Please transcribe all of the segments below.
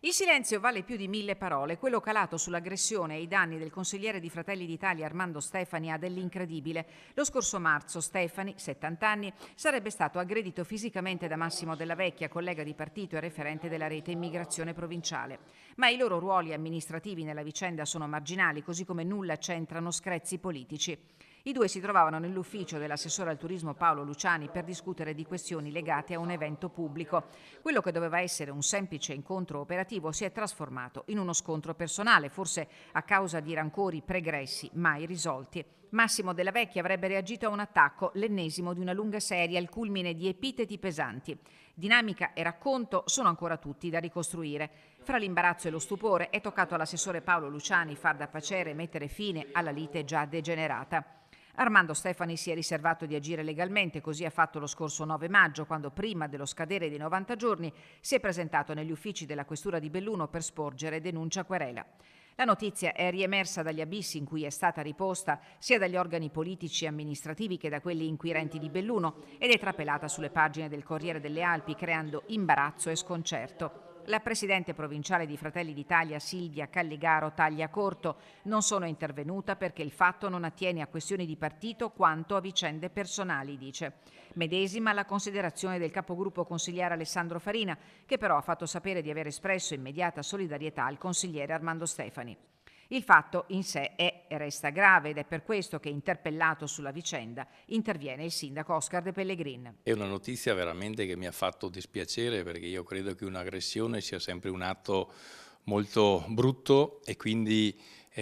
Il silenzio vale più di 1000 parole. Quello calato sull'aggressione e i danni del consigliere di Fratelli d'Italia Armando Stefani ha dell'incredibile. Lo scorso marzo Stefani, 70 anni, sarebbe stato aggredito fisicamente da Massimo Della Vecchia, collega di partito e referente della rete immigrazione provinciale. Ma i loro ruoli amministrativi nella vicenda sono marginali, così come nulla c'entrano screzi politici. I due si trovavano nell'ufficio dell'assessore al turismo Paolo Luciani per discutere di questioni legate a un evento pubblico. Quello che doveva essere un semplice incontro operativo si è trasformato in uno scontro personale, forse a causa di rancori pregressi mai risolti. Massimo Della Vecchia avrebbe reagito a un attacco, l'ennesimo di una lunga serie al culmine di epiteti pesanti. Dinamica e racconto sono ancora tutti da ricostruire. Fra l'imbarazzo e lo stupore è toccato all'assessore Paolo Luciani far da pacere e mettere fine alla lite già degenerata. Armando Stefani si è riservato di agire legalmente, così ha fatto lo scorso 9 maggio, quando prima dello scadere dei 90 giorni si è presentato negli uffici della Questura di Belluno per sporgere denuncia querela. La notizia è riemersa dagli abissi in cui è stata riposta sia dagli organi politici e amministrativi che da quelli inquirenti di Belluno ed è trapelata sulle pagine del Corriere delle Alpi creando imbarazzo e sconcerto. La presidente provinciale di Fratelli d'Italia Silvia Calligaro taglia corto. Non sono intervenuta perché il fatto non attiene a questioni di partito quanto a vicende personali, dice. Medesima la considerazione del capogruppo consigliere Alessandro Farina, che però ha fatto sapere di aver espresso immediata solidarietà al consigliere Armando Stefani. Il fatto in sé è e resta grave ed è per questo che, interpellato sulla vicenda, interviene il sindaco Oscar De Pellegrin. È una notizia veramente che mi ha fatto dispiacere, perché io credo che un'aggressione sia sempre un atto molto brutto e quindi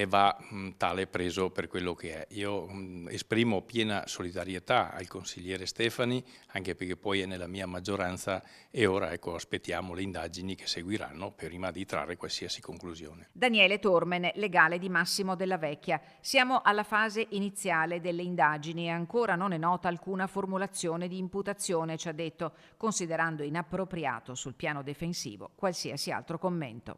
va tale preso per quello che è. Io esprimo piena solidarietà al consigliere Stefani, anche perché poi è nella mia maggioranza, e ora aspettiamo le indagini che seguiranno prima di trarre qualsiasi conclusione. Daniele Tormen, legale di Massimo Della Vecchia. Siamo alla fase iniziale delle indagini e ancora non è nota alcuna formulazione di imputazione, ci ha detto, considerando inappropriato sul piano difensivo qualsiasi altro commento.